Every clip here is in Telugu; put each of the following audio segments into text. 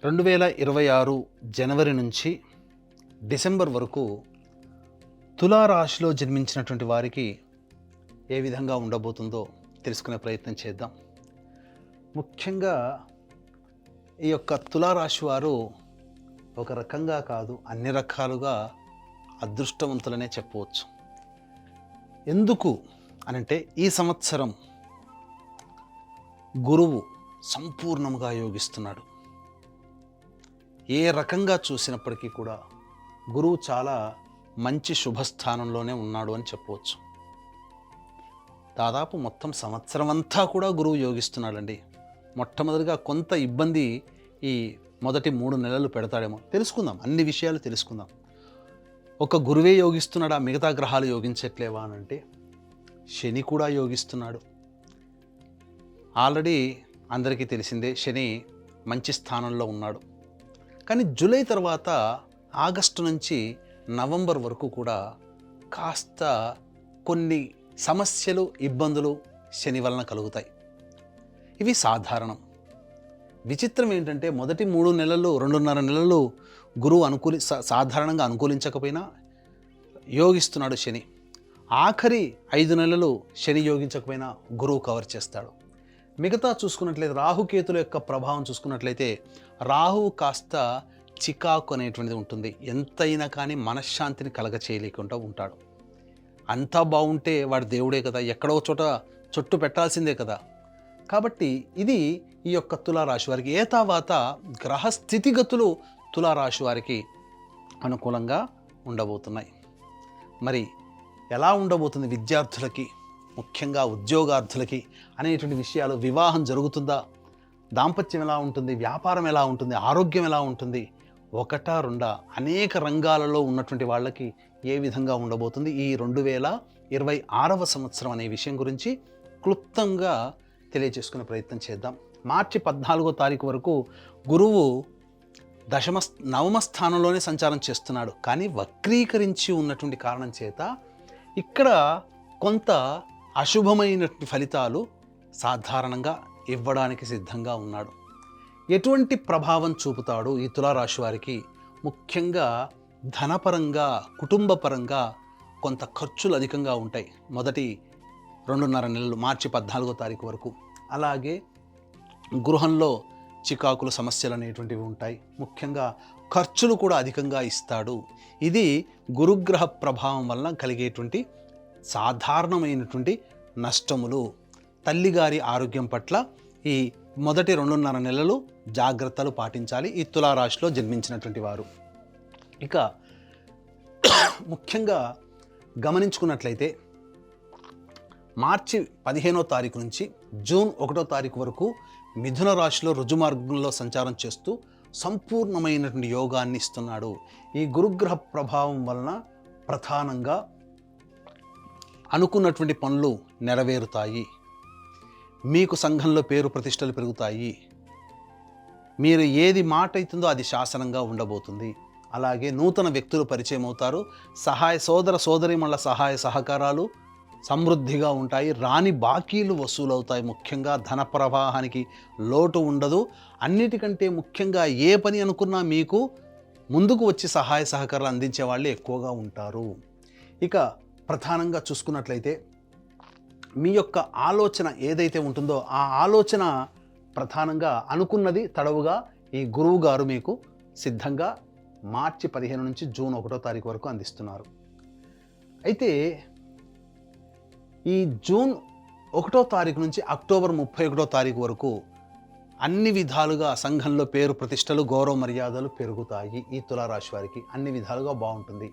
2026 జనవరి నుంచి డిసెంబర్ వరకు తులారాశిలో జన్మించినటువంటి వారికి ఏ విధంగా ఉండబోతుందో తెలుసుకునే ప్రయత్నం చేద్దాం. ముఖ్యంగా ఈ యొక్క తులారాశి వారు ఒక రకంగా కాదు, అన్ని రకాలుగా అదృష్టవంతులనే చెప్పవచ్చు. ఎందుకు అనంటే ఈ సంవత్సరం గురువు సంపూర్ణంగా యోగిస్తున్నాడు. ఏ రకంగా చూసినప్పటికీ కూడా గురువు చాలా మంచి శుభస్థానంలోనే ఉన్నాడు అని చెప్పవచ్చు. దాదాపు మొత్తం సంవత్సరం అంతా కూడా గురువు యోగిస్తున్నాడండి. మొట్టమొదటిగా కొంత ఇబ్బంది ఈ మొదటి 3 నెలలు పెడతాడేమో. తెలుసుకుందాం, అన్ని విషయాలు తెలుసుకుందాం. ఒక గురువే యోగిస్తున్నాడా, మిగతా గ్రహాలు యోగించట్లేవా అనంటే శని కూడా యోగిస్తున్నాడు. ఆల్రెడీ అందరికీ తెలిసిందే, శని మంచి స్థానంలో ఉన్నాడు. కానీ జూలై తర్వాత ఆగస్టు నుంచి నవంబర్ వరకు కూడా కాస్త కొన్ని సమస్యలు, ఇబ్బందులు శని వలన కలుగుతాయి. ఇవి సాధారణం. విచిత్రం ఏంటంటే మొదటి 3 నెలలు, 2.5 నెలలు గురువు సాధారణంగా అనుకూలించకపోయినా యోగిస్తున్నాడు శని. ఆఖరి 5 నెలలు శని యోగించకపోయినా గురువు కవర్ చేస్తాడు. మిగతా చూసుకున్నట్లయితే రాహుకేతుల యొక్క ప్రభావం చూసుకున్నట్లయితే రాహువు కాస్త చికాకు అనేటువంటిది ఉంటుంది. ఎంతైనా కానీ మనశ్శాంతిని కలగచేయలేకుండా ఉంటాడు. అంతా బాగుంటే వాడు దేవుడే కదా, ఎక్కడో చోట చుట్టు పెట్టాల్సిందే కదా. కాబట్టి ఇది ఈ యొక్క తులారాశి వారికి ఏతావాత గ్రహ స్థితిగతులు తులారాశి వారికి అనుకూలంగా ఉండబోతున్నాయి. మరి ఎలా ఉండబోతుంది విద్యార్థులకి, ముఖ్యంగా ఉద్యోగార్థులకి అనేటువంటి విషయాలు, వివాహం జరుగుతుందా, దాంపత్యం ఎలా ఉంటుంది, వ్యాపారం ఎలా ఉంటుంది, ఆరోగ్యం ఎలా ఉంటుంది, ఒకటా రెండా అనేక రంగాలలో ఉన్నటువంటి వాళ్ళకి ఏ విధంగా ఉండబోతుంది ఈ 2026వ సంవత్సరం అనే విషయం గురించి క్లుప్తంగా తెలియజేసుకునే ప్రయత్నం చేద్దాం. మార్చి 14వ తారీఖు వరకు గురువు నవమ స్థానంలోనే సంచారం చేస్తున్నాడు. కానీ వక్రీకరించి ఉన్నటువంటి కారణం చేత ఇక్కడ కొంత అశుభమైనటువంటి ఫలితాలు సాధారణంగా ఇవ్వడానికి సిద్ధంగా ఉన్నాడు. ఎటువంటి ప్రభావం చూపుతాడు ఈ తులారాశి వారికి? ముఖ్యంగా ధనపరంగా, కుటుంబపరంగా కొంత ఖర్చులు అధికంగా ఉంటాయి మొదటి 2.5 నెలలు, మార్చి 14వ తారీఖు వరకు. అలాగే గృహంలో చికాకులు, సమస్యలు అనేటువంటివి ఉంటాయి. ముఖ్యంగా ఖర్చులు కూడా అధికంగా ఇస్తాడు. ఇది గురుగ్రహ ప్రభావం వలన కలిగేటువంటి సాధారణమైనటువంటి నష్టములు. తల్లిగారి ఆరోగ్యం పట్ల ఈ మొదటి 2.5 నెలలు జాగ్రత్తలు పాటించాలి ఈ తులారాశిలో జన్మించినటువంటి వారు. ఇక ముఖ్యంగా గమనించుకున్నట్లయితే మార్చి 15వ తారీఖు నుంచి జూన్ 1వ తారీఖు వరకు మిథున రాశిలో రుజుమార్గంలో సంచారం చేస్తూ సంపూర్ణమైనటువంటి యోగాన్ని ఇస్తున్నాడు. ఈ గురుగ్రహ ప్రభావం వలన ప్రధానంగా అనుకున్నటువంటి పనులు నెరవేరుతాయి. మీకు సంఘంలో పేరు ప్రతిష్టలు పెరుగుతాయి. మీరు ఏది మాట అవుతుందో అది శాసనంగా ఉండబోతుంది. అలాగే నూతన వ్యక్తులు పరిచయం అవుతారు. సోదర సోదరీమణుల సహాయ సహకారాలు సమృద్ధిగా ఉంటాయి. రాని బాకీలు వసూలవుతాయి. ముఖ్యంగా ధన ప్రవాహానికి లోటు ఉండదు. అన్నిటికంటే ముఖ్యంగా ఏ పని అనుకున్నా మీకు ముందుకు వచ్చి సహాయ సహకారాలు అందించే వాళ్ళే ఎక్కువగా ఉంటారు. ఇక ప్రధానంగా చూసుకున్నట్లయితే మీ యొక్క ఆలోచన ఏదైతే ఉంటుందో ఆ ఆలోచన ప్రధానంగా అనుకున్నది తడవుగా ఈ గురువు గారు మీకు సిద్ధంగా మార్చి 15 నుంచి జూన్ 1వ తారీఖు వరకు అందిస్తున్నారు. అయితే ఈ జూన్ 1వ తారీఖు నుంచి అక్టోబర్ 31వ తారీఖు వరకు అన్ని విధాలుగా సంఘంలో పేరు ప్రతిష్టలు, గౌరవ మర్యాదలు పెరుగుతాయి. ఈ తులారాశి వారికి అన్ని విధాలుగా బాగుంటుంది.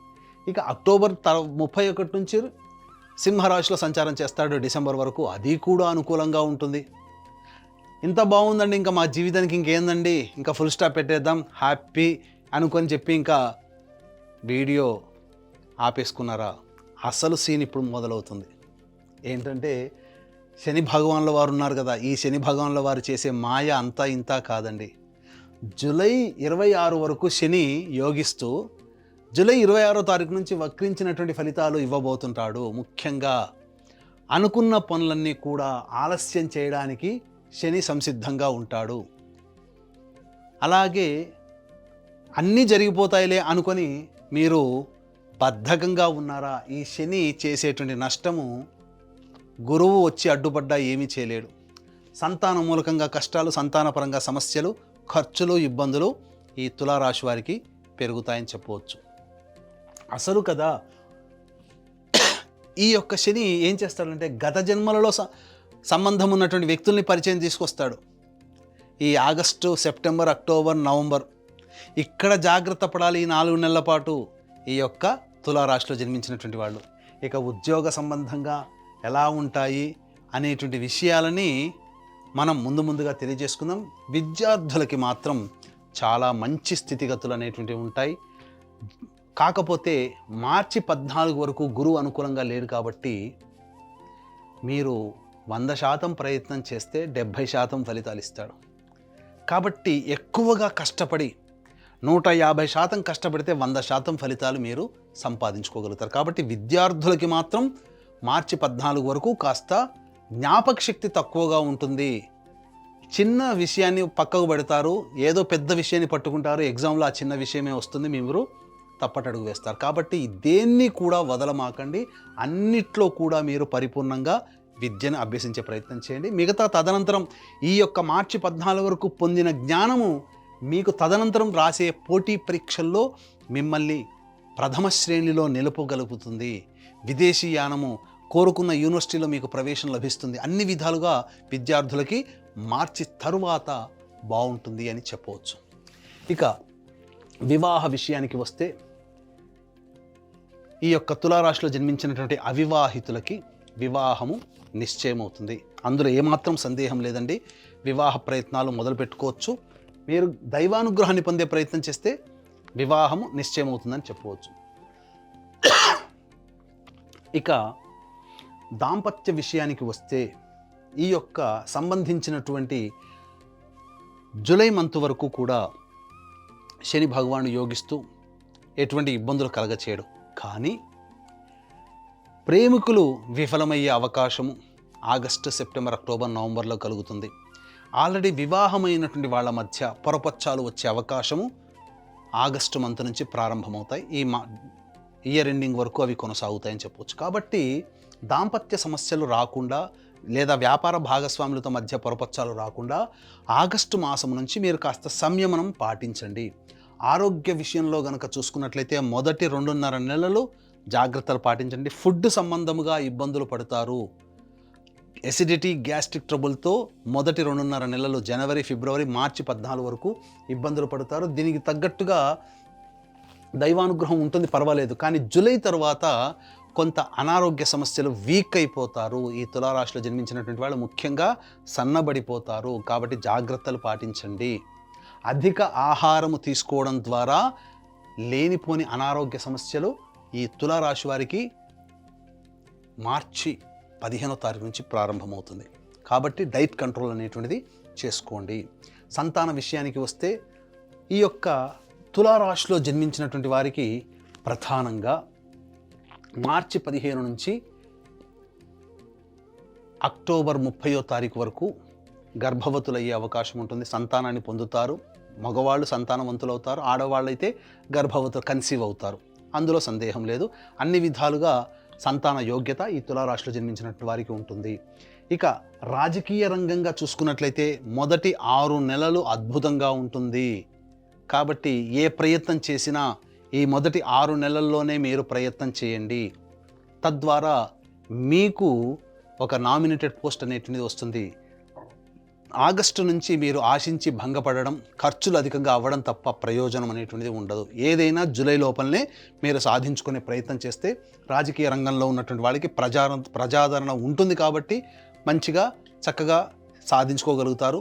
ఇక అక్టోబర్ 31 నుంచి సింహరాశిలో సంచారం చేస్తాడు డిసెంబర్ వరకు. అది కూడా అనుకూలంగా ఉంటుంది. ఇంత బాగుందండి, ఇంకా మా జీవితానికి ఇంకేందండి, ఇంకా ఫుల్ స్టాప్ పెట్టేద్దాం, హ్యాపీ అనుకొని చెప్పి ఇంకా వీడియో ఆపేసుకున్నారా? అసలు సీన్ ఇప్పుడు మొదలవుతుంది. ఏంటంటే శని భగవాన్ల వారు ఉన్నారు కదా, ఈ శని భగవాన్ల వారు చేసే మాయ అంతా ఇంతా కాదండి. జూలై 26 వరకు శని యోగిస్తూ జూలై 26వ తారీఖు నుంచి వక్రించినటువంటి ఫలితాలు ఇవ్వబోతుంటాడు. ముఖ్యంగా అనుకున్న పనులన్నీ కూడా ఆలస్యం చేయడానికి శని సంసిద్ధంగా ఉంటాడు. అలాగే అన్నీ జరిగిపోతాయిలే అనుకొని మీరు బద్ధకంగా ఉన్నారా? ఈ శని చేసేటువంటి నష్టము గురువు వచ్చి అడ్డుపడ్డా ఏమీ చేయలేడు. సంతాన మూలకంగా కష్టాలు, సంతానపరంగా సమస్యలు, ఖర్చులు, ఇబ్బందులు ఈ తులారాశి వారికి పెరుగుతాయని చెప్పవచ్చు. అసలు కదా ఈ యొక్క శని ఏం చేస్తాడంటే గత జన్మలలో సంబంధం ఉన్నటువంటి వ్యక్తుల్ని పరిచయం తీసుకొస్తాడు. ఈ ఆగస్టు, సెప్టెంబర్, అక్టోబర్, నవంబర్ ఇక్కడ జాగ్రత్త పడాలి. ఈ 4 నెలల పాటు ఈ యొక్క తులారాశిలో జన్మించినటువంటి వాళ్ళు ఇక ఉద్యోగ సంబంధంగా ఎలా ఉంటాయి అనేటువంటి విషయాలని మనం ముందుగా తెలియజేసుకుందాం. విద్యార్థులకి మాత్రం చాలా మంచి స్థితిగతులు అనేటువంటివి ఉంటాయి. కాకపోతే మార్చి 14 వరకు గురువు అనుకూలంగా లేడు కాబట్టి మీరు 100% ప్రయత్నం చేస్తే 70% ఫలితాలు ఇస్తాడు. కాబట్టి ఎక్కువగా కష్టపడి 150% కష్టపడితే 100% ఫలితాలు మీరు సంపాదించుకోగలుగుతారు. కాబట్టి విద్యార్థులకి మాత్రం మార్చి 14 వరకు కాస్త జ్ఞాపక శక్తి తక్కువగా ఉంటుంది. చిన్న విషయాన్ని పక్కకు పెడతారు, ఏదో పెద్ద విషయాన్ని పట్టుకుంటారు, ఎగ్జామ్లో ఆ చిన్న విషయమే వస్తుంది, మీరు తప్పటడుగు వేస్తారు. కాబట్టి దేన్ని కూడా వదలమాకండి. అన్నిట్లో కూడా మీరు పరిపూర్ణంగా విద్యను అభ్యసించే ప్రయత్నం చేయండి. మిగతా తదనంతరం ఈ యొక్క మార్చి 14 వరకు పొందిన జ్ఞానము మీకు తదనంతరం రాసే పోటీ పరీక్షల్లో మిమ్మల్ని ప్రథమ శ్రేణిలో నిలుపగలుగుతుంది. విదేశీ యానము, కోరుకున్న యూనివర్సిటీలో మీకు ప్రవేశం లభిస్తుంది. అన్ని విధాలుగా విద్యార్థులకి మార్చి తరువాత బాగుంటుంది అని చెప్పవచ్చు. ఇక వివాహ విషయానికి వస్తే ఈ యొక్క తులారాశిలో జన్మించినటువంటి అవివాహితులకి వివాహము నిశ్చయమవుతుంది. అందులో ఏమాత్రం సందేహం లేదండి. వివాహ ప్రయత్నాలు మొదలు పెట్టుకోవచ్చు. మీరు దైవానుగ్రహాన్ని పొందే ప్రయత్నం చేస్తే వివాహము నిశ్చయమవుతుందని చెప్పవచ్చు. ఇక దాంపత్య విషయానికి వస్తే ఈ యొక్క సంబంధించినటువంటి జూలై మంత్ వరకు కూడా శని భగవానుడు యోగిస్తూ ఎటువంటి ఇబ్బందులు కలగచేయడు. కానీ ప్రేమికులు విఫలమయ్యే అవకాశము ఆగస్టు, సెప్టెంబర్, అక్టోబర్, నవంబర్లో కలుగుతుంది. ఆల్రెడీ వివాహమైనటువంటి వాళ్ళ మధ్య పొరపచ్చాలు వచ్చే అవకాశము ఆగస్టు మంత్ నుంచి ప్రారంభమవుతాయి. ఈ ఇయర్ ఎండింగ్ వరకు అవి కొనసాగుతాయని చెప్పవచ్చు. కాబట్టి దాంపత్య సమస్యలు రాకుండా లేదా వ్యాపార భాగస్వాములతో మధ్య పొరపచ్చాలు రాకుండా ఆగస్టు మాసం నుంచి మీరు కాస్త సంయమనం పాటించండి. ఆరోగ్య విషయంలో గనక చూసుకున్నట్లయితే మొదటి 2.5 నెలలు జాగ్రత్తలు పాటించండి. ఫుడ్ సంబంధముగా ఇబ్బందులు పడతారు. ఎసిడిటీ, గ్యాస్ట్రిక్ ట్రబుల్తో మొదటి 2.5 నెలలు జనవరి, ఫిబ్రవరి, మార్చి 14 వరకు ఇబ్బందులు పడతారు. దీనికి తగ్గట్టుగా దైవానుగ్రహం ఉంటుంది, పర్వాలేదు. కానీ జూలై తర్వాత కొంత అనారోగ్య సమస్యలు వీక్ అయిపోతారు. ఈ తులారాశిలో జన్మించినటువంటి వాళ్ళు ముఖ్యంగా సన్నబడిపోతారు. కాబట్టి జాగ్రత్తలు పాటించండి. అధిక ఆహారము తీసుకోవడం ద్వారా లేనిపోని అనారోగ్య సమస్యలు ఈ తులారాశి వారికి మార్చి 15వ తారీఖు నుంచి ప్రారంభమవుతుంది. కాబట్టి డైట్ కంట్రోల్ అనేటువంటిది చేసుకోండి. సంతాన విషయానికి వస్తే ఈ యొక్క తులారాశిలో జన్మించినటువంటి వారికి ప్రధానంగా మార్చి 15 నుంచి అక్టోబర్ 30వ తారీఖు వరకు గర్భవతులయ్యే అవకాశం ఉంటుంది. సంతానాన్ని పొందుతారు. మగవాళ్ళు సంతానవంతులు అవుతారు, ఆడవాళ్ళైతే గర్భవతులు కన్సీవ్ అవుతారు. అందులో సందేహం లేదు. అన్ని విధాలుగా సంతాన యోగ్యత ఈ తులారాశిలో జన్మించినటువంటి వారికి ఉంటుంది. ఇక రాజకీయ రంగంగా చూసుకున్నట్లయితే మొదటి 6 నెలలు అద్భుతంగా ఉంటుంది. కాబట్టి ఏ ప్రయత్నం చేసినా ఈ మొదటి 6 నెలల్లోనే మీరు ప్రయత్నం చేయండి. తద్వారా మీకు ఒక నామినేటెడ్ పోస్ట్ అనేటువంటిది వస్తుంది. ఆగస్టు నుంచి మీరు ఆశించి భంగపడడం, ఖర్చులు అధికంగా అవ్వడం తప్ప ప్రయోజనం అనేటువంటిది ఉండదు. ఏదైనా జూలై లోపలనే మీరు సాధించుకునే ప్రయత్నం చేస్తే రాజకీయ రంగంలో ఉన్నటువంటి వాళ్ళకి ప్రజాదరణ ఉంటుంది. కాబట్టి మంచిగా చక్కగా సాధించుకోగలుగుతారు,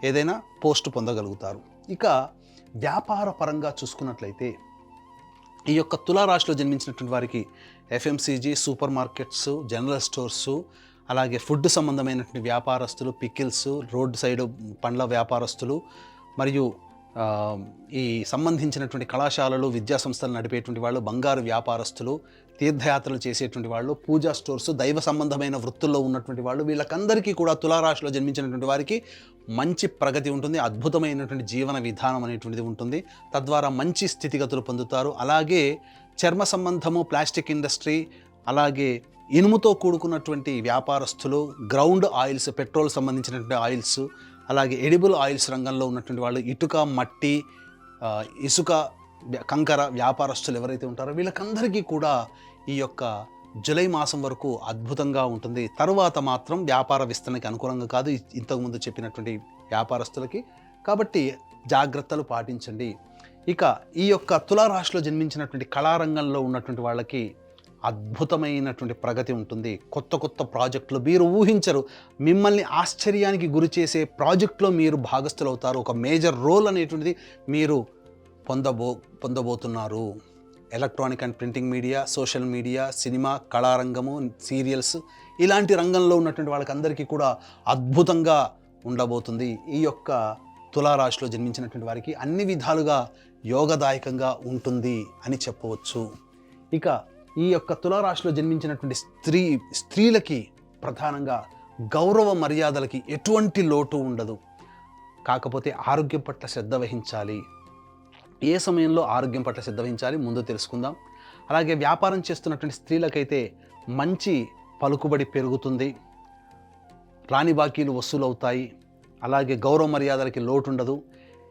ఏదైనా పోస్ట్ పొందగలుగుతారు. ఇక వ్యాపార పరంగా చూసుకున్నట్లయితే ఈ యొక్క తులారాశిలో జన్మించినటువంటి వారికి FMCG, super markets, general stores, అలాగే ఫుడ్ సంబంధమైనటువంటి వ్యాపారస్తులు, పికిల్స్, రోడ్ సైడ్ పండ్ల వ్యాపారస్తులు, మరియు ఆ, ఈ సంబంధించినటువంటి కళాశాలలు విద్యా సంస్థలు నడిపేటువంటి వాళ్ళు, బంగారు వ్యాపారస్తులు, తీర్థయాత్రలు చేసేటువంటి వాళ్ళు, పూజా స్టోర్స్, దైవ సంబంధమైన వృత్తుల్లో ఉన్నటువంటి వాళ్ళు, వీళ్ళకందరికీ కూడా తులారాశిలో జన్మించినటువంటి వారికి మంచి ప్రగతి ఉంటుంది, అద్భుతమైనటువంటి జీవన విధానం అనేటువంటిది ఉంటుంది. తద్వారా మంచి స్థితిగతులు పొందుతారు. అలాగే చర్మ సంబంధము, ప్లాస్టిక్ ఇండస్ట్రీ, అలాగే ఇనుముతో కూడుకున్నటువంటి వ్యాపారస్తులు, గ్రౌండ్ ఆయిల్స్, పెట్రోల్ సంబంధించినటువంటి ఆయిల్స్, అలాగే ఎడిబుల్ ఆయిల్స్ రంగంలో ఉన్నటువంటి వాళ్ళు, ఇటుక, మట్టి, ఇసుక, కంకర వ్యాపారస్తులు ఎవరైతే ఉంటారో వీళ్ళకందరికీ కూడా ఈ యొక్క జూలై మాసం వరకు అద్భుతంగా ఉంటుంది. తరువాత మాత్రం వ్యాపార విస్తరణకి అనుకూలంగా కాదు ఇంతకుముందు చెప్పినటువంటి వ్యాపారస్తులకి. కాబట్టి జాగ్రత్తలు పాటించండి. ఇక ఈ యొక్క తులారాశిలో జన్మించినటువంటి కళారంగంలో ఉన్నటువంటి వాళ్ళకి అద్భుతమైనటువంటి ప్రగతి ఉంటుంది. కొత్త కొత్త ప్రాజెక్టులు మీరు ఊహించరు, మిమ్మల్ని ఆశ్చర్యానికి గురి చేసే ప్రాజెక్టులో మీరు భాగస్థులవుతారు. ఒక మేజర్ రోల్ అనేటువంటిది మీరు పొందబోతున్నారు. Electronic and printing media, social media, cinema, కళారంగము, సీరియల్స్, ఇలాంటి రంగంలో ఉన్నటువంటి వాళ్ళకందరికీ కూడా అద్భుతంగా ఉండబోతుంది. ఈ యొక్క తులారాశిలో జన్మించినటువంటి వారికి అన్ని విధాలుగా యోగదాయకంగా ఉంటుంది అని చెప్పవచ్చు. ఇక ఈ యొక్క తులారాశిలో జన్మించినటువంటి స్త్రీలకి ప్రధానంగా గౌరవ మర్యాదలకి ఎటువంటి లోటు ఉండదు. కాకపోతే ఆరోగ్యం పట్ల శ్రద్ధ వహించాలి. ఏ సమయంలో ఆరోగ్యం పట్ల శ్రద్ధ వహించాలి ముందు తెలుసుకుందాం. అలాగే వ్యాపారం చేస్తున్నటువంటి స్త్రీలకైతే మంచి పలుకుబడి పెరుగుతుంది, రాని బాకీలు వసూలవుతాయి, అలాగే గౌరవ మర్యాదలకి లోటు ఉండదు.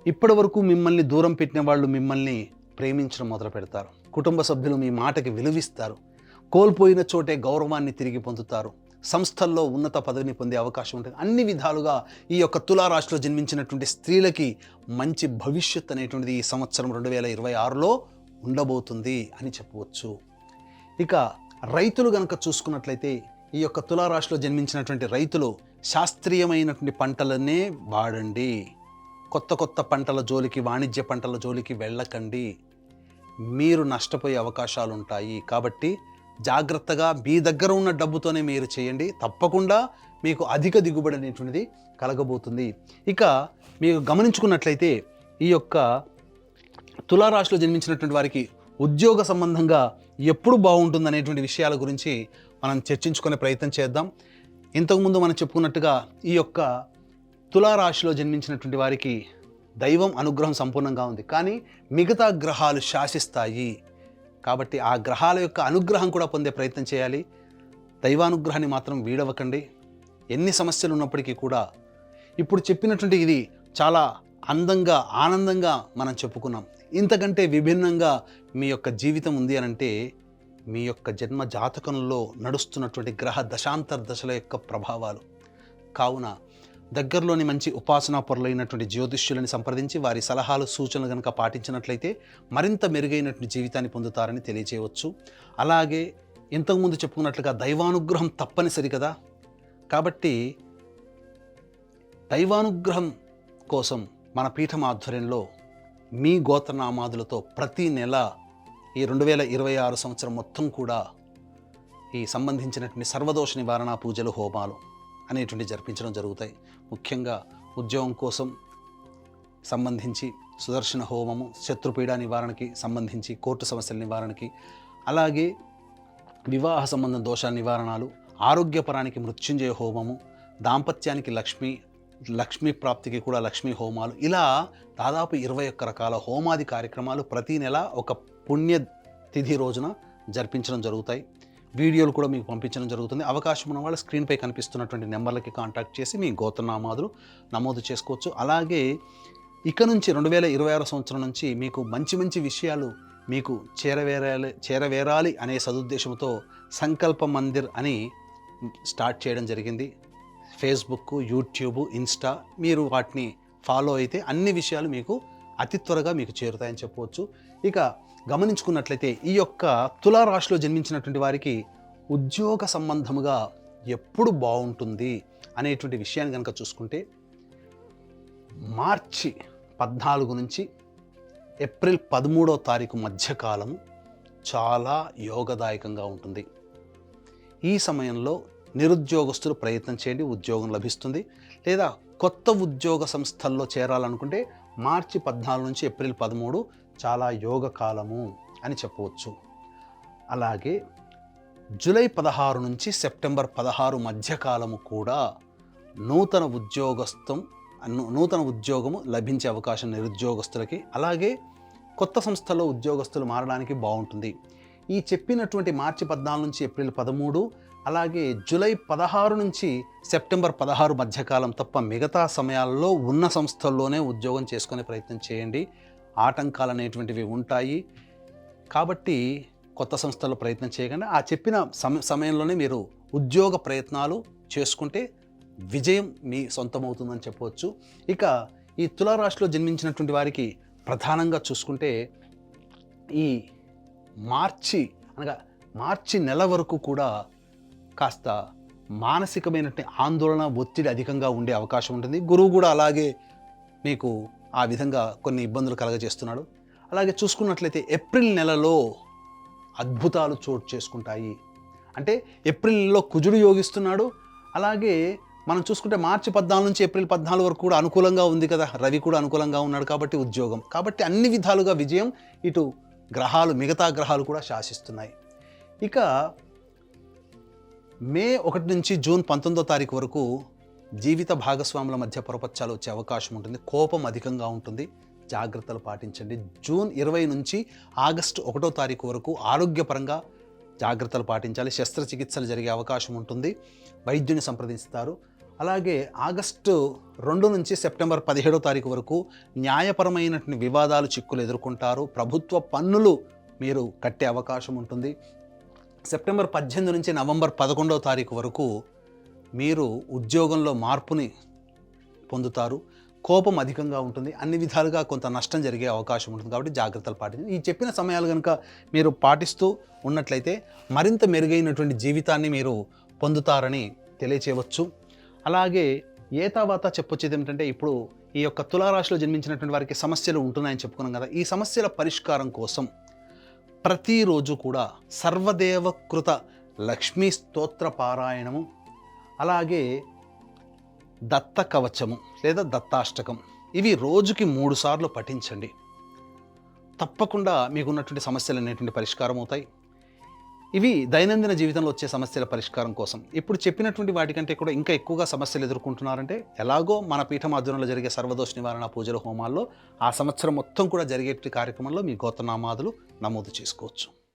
ఇప్పటి వరకు మిమ్మల్ని దూరం పెట్టిన వాళ్ళు మిమ్మల్ని ప్రేమించడం మొదలు పెడతారు. కుటుంబ సభ్యులు మీ మాటకి విలువిస్తారు. కోల్పోయిన చోటే గౌరవాన్ని తిరిగి పొందుతారు. సంస్థల్లో ఉన్నత పదవిని పొందే అవకాశం ఉంటుంది. అన్ని విధాలుగా ఈ యొక్క తులారాశిలో జన్మించినటువంటి స్త్రీలకి మంచి భవిష్యత్ అనేటువంటిది ఈ సంవత్సరం 2026లో ఉండబోతుంది అని చెప్పవచ్చు. ఇక రైతులు కనుక చూసుకున్నట్లయితే ఈ యొక్క తులారాశిలో జన్మించినటువంటి రైతులు శాస్త్రీయమైనటువంటి పంటలనే వాడండి. కొత్త కొత్త పంటల జోలికి, వాణిజ్య పంటల జోలికి వెళ్ళకండి. మీరు నష్టపోయే అవకాశాలు ఉంటాయి. కాబట్టి జాగ్రత్తగా మీ దగ్గర ఉన్న డబ్బుతోనే మీరు చేయండి. తప్పకుండా మీకు అధిక దిగుబడి అనేటువంటిది కలగబోతుంది. ఇక మీరు గమనించుకున్నట్లయితే ఈ యొక్క తులారాశిలో జన్మించినటువంటి వారికి ఉద్యోగ సంబంధంగా ఎప్పుడు బాగుంటుంది అనేటువంటి విషయాల గురించి మనం చర్చించుకునే ప్రయత్నం చేద్దాం. ఇంతకుముందు మనం చెప్పుకున్నట్టుగా ఈ యొక్క తులారాశిలో జన్మించినటువంటి వారికి దైవం అనుగ్రహం సంపూర్ణంగా ఉంది, కానీ మిగతా గ్రహాలు శాసిస్తాయి. కాబట్టి ఆ గ్రహాల యొక్క అనుగ్రహం కూడా పొందే ప్రయత్నం చేయాలి. దైవానుగ్రహాన్ని మాత్రం వీడవకండి. ఎన్ని సమస్యలు ఉన్నప్పటికీ కూడా ఇప్పుడు చెప్పినటువంటి ఇది చాలా అందంగా, ఆనందంగా మనం చెప్పుకున్నాం. ఇంతకంటే విభిన్నంగా మీ యొక్క జీవితం ఉంది అనంటే మీ యొక్క జన్మ జాతకంలో నడుస్తున్నటువంటి గ్రహ దశాంతర దశల యొక్క ప్రభావాలు. కావున దగ్గరలోని మంచి ఉపాసనా పరులైనటువంటి జ్యోతిష్యులని సంప్రదించి వారి సలహాలు, సూచనలు కనుక పాటించినట్లయితే మరింత మెరుగైనటువంటి జీవితాన్ని పొందుతారని తెలియజేయవచ్చు. అలాగే ఇంతకుముందు చెప్పుకున్నట్లుగా దైవానుగ్రహం తప్పనిసరి కదా. కాబట్టి దైవానుగ్రహం కోసం మన పీఠం ఆధ్వర్యంలో మీ గోత్రనామాదులతో ప్రతి నెల ఈ 2026 సంవత్సరం మొత్తం కూడా ఈ సంబంధించినటువంటి సర్వదోష నివారణ పూజలు, హోమాలు అనేటువంటి జరిపించడం జరుగుతాయి. ముఖ్యంగా ఉద్యోగం కోసం సంబంధించి సుదర్శన హోమము, శత్రుపీడ నివారణకి సంబంధించి, కోర్టు సమస్యల నివారణకి, అలాగే వివాహ సంబంధం దోష నివారణలు, ఆరోగ్యపరానికి మృత్యుంజయ హోమము, దాంపత్యానికి లక్ష్మీ ప్రాప్తికి కూడా లక్ష్మీ హోమాలు, ఇలా దాదాపు 21 రకాల హోమాది కార్యక్రమాలు ప్రతి నెల ఒక పుణ్య తిథి రోజున జరిపించడం జరుగుతాయి. వీడియోలు కూడా మీకు పంపించడం జరుగుతుంది. అవకాశం ఉన్న వాళ్ళు స్క్రీన్పై కనిపిస్తున్నటువంటి నెంబర్లకి కాంటాక్ట్ చేసి మీ గోత్రనామాదులు నమోదు చేసుకోవచ్చు. అలాగే ఇక నుంచి 2026 సంవత్సరం నుంచి మీకు మంచి మంచి విషయాలు మీకు చేరవేరాలి అనే సదుద్దేశంతో సంకల్ప మందిర్ అని స్టార్ట్ చేయడం జరిగింది. ఫేస్బుక్, యూట్యూబ్, ఇన్స్టా, మీరు వాటిని ఫాలో అయితే అన్ని విషయాలు మీకు అతి త్వరగా మీకు చేరుతాయని చెప్పవచ్చు. ఇక గమనించుకున్నట్లయితే ఈ యొక్క తులారాశిలో జన్మించినటువంటి వారికి ఉద్యోగ సంబంధముగా ఎప్పుడు బాగుంటుంది అనేటువంటి విషయాన్ని కనుక చూసుకుంటే మార్చి 14 నుంచి ఏప్రిల్ 13వ తారీఖు మధ్యకాలం చాలా యోగదాయకంగా ఉంటుంది. ఈ సమయంలో నిరుద్యోగస్తులు ప్రయత్నం చేయండి, ఉద్యోగం లభిస్తుంది. లేదా కొత్త ఉద్యోగ సంస్థల్లో చేరాలనుకుంటే మార్చి 14 నుంచి ఏప్రిల్ 13 చాలా యోగ కాలము అని చెప్పవచ్చు. అలాగే జూలై 16 నుంచి సెప్టెంబర్ 16 మధ్యకాలము కూడా నూతన ఉద్యోగము లభించే అవకాశం నిరుద్యోగస్తులకి, అలాగే కొత్త సంస్థలో ఉద్యోగస్తులు మారడానికి బాగుంటుంది. ఈ చెప్పినటువంటి మార్చి 14 నుంచి ఏప్రిల్ 13, అలాగే జూలై 16 నుంచి సెప్టెంబర్ 16 మధ్యకాలం తప్ప మిగతా సమయాల్లో ఉన్న సంస్థల్లోనే ఉద్యోగం చేసుకునే ప్రయత్నం చేయండి. ఆటంకాలు అనేటువంటివి ఉంటాయి కాబట్టి కొత్త సంస్థల్లో ప్రయత్నం చేయకుండా ఆ చెప్పిన సమయంలోనే మీరు ఉద్యోగ ప్రయత్నాలు చేసుకుంటే విజయం మీ సొంతమవుతుందని చెప్పవచ్చు. ఇక ఈ తులారాశిలో జన్మించినటువంటి వారికి ప్రధానంగా చూసుకుంటే ఈ మార్చి నెల వరకు కూడా కాస్త మానసికమైనటువంటి ఆందోళన, ఒత్తిడి అధికంగా ఉండే అవకాశం ఉంటుంది. గురువు కూడా అలాగే మీకు ఆ విధంగా కొన్ని ఇబ్బందులు కలగజేస్తున్నాడు. అలాగే చూసుకున్నట్లయితే ఏప్రిల్ నెలలో అద్భుతాలు చోటు చేసుకుంటాయి. అంటే ఏప్రిల్ నెలలో కుజుడు యోగిస్తున్నాడు. అలాగే మనం చూసుకుంటే మార్చి 14 నుంచి ఏప్రిల్ 14 వరకు కూడా అనుకూలంగా ఉంది కదా, రవి కూడా అనుకూలంగా ఉన్నాడు కాబట్టి ఉద్యోగం. కాబట్టి అన్ని విధాలుగా విజయం. ఇటు మిగతా గ్రహాలు కూడా శాసిస్తున్నాయి. ఇక మే 1 నుంచి జూన్ 19వ తారీఖు వరకు జీవిత భాగస్వాముల మధ్య పొరపచ్చాలు వచ్చే అవకాశం ఉంటుంది. కోపం అధికంగా ఉంటుంది, జాగ్రత్తలు పాటించండి. జూన్ 20 నుంచి ఆగస్టు 1వ తారీఖు వరకు ఆరోగ్యపరంగా జాగ్రత్తలు పాటించాలి. శస్త్రచికిత్సలు జరిగే అవకాశం ఉంటుంది, వైద్యుని సంప్రదిస్తారు. అలాగే ఆగస్టు 2 నుంచి సెప్టెంబర్ 17వ తారీఖు వరకు న్యాయపరమైనటువంటి వివాదాలు, చిక్కులు ఎదుర్కొంటారు. ప్రభుత్వ పన్నులు మీరు కట్టే అవకాశం ఉంటుంది. సెప్టెంబర్ 18 నుంచి నవంబర్ 11వ తారీఖు వరకు మీరు ఉద్యోగంలో మార్పుని పొందుతారు. కోపం అధికంగా ఉంటుంది, అన్ని విధాలుగా కొంత నష్టం జరిగే అవకాశం ఉంటుంది. కాబట్టి జాగ్రత్తలు పాటించండి. ఈ చెప్పిన సమయాలు కనుక మీరు పాటిస్తూ ఉన్నట్లయితే మరింత మెరుగైనటువంటి జీవితాన్ని మీరు పొందుతారని తెలియచేయవచ్చు. అలాగే తర్వాత చెప్పొచ్చేది ఏమిటంటే, ఇప్పుడు ఈ యొక్క తులారాశిలో జన్మించినటువంటి వారికి సమస్యలు ఉంటున్నాయని చెప్పుకున్నాం కదా. ఈ సమస్యల పరిష్కారం కోసం ప్రతిరోజు కూడా సర్వదేవకృత లక్ష్మీ స్తోత్ర పారాయణము, అలాగే దత్త కవచము లేదా దత్తాష్టకం, ఇవి రోజుకి 3 సార్లు పఠించండి. తప్పకుండా మీకున్నటువంటి సమస్యలు అనేటువంటి పరిష్కారం అవుతాయి. ఇవి దైనందిన జీవితంలో వచ్చే సమస్యల పరిష్కారం కోసం. ఇప్పుడు చెప్పినటువంటి వాటికంటే కూడా ఇంకా ఎక్కువగా సమస్యలు ఎదుర్కొంటున్నారంటే, ఎలాగో మన పీఠం ఆధ్వర్యంలో జరిగే సర్వదోష నివారణ పూజల హోమాల్లో ఆ సంవత్సరం మొత్తం కూడా జరిగే కార్యక్రమంలో మీ గోత్రనామాదులు నమోదు చేసుకోవచ్చు.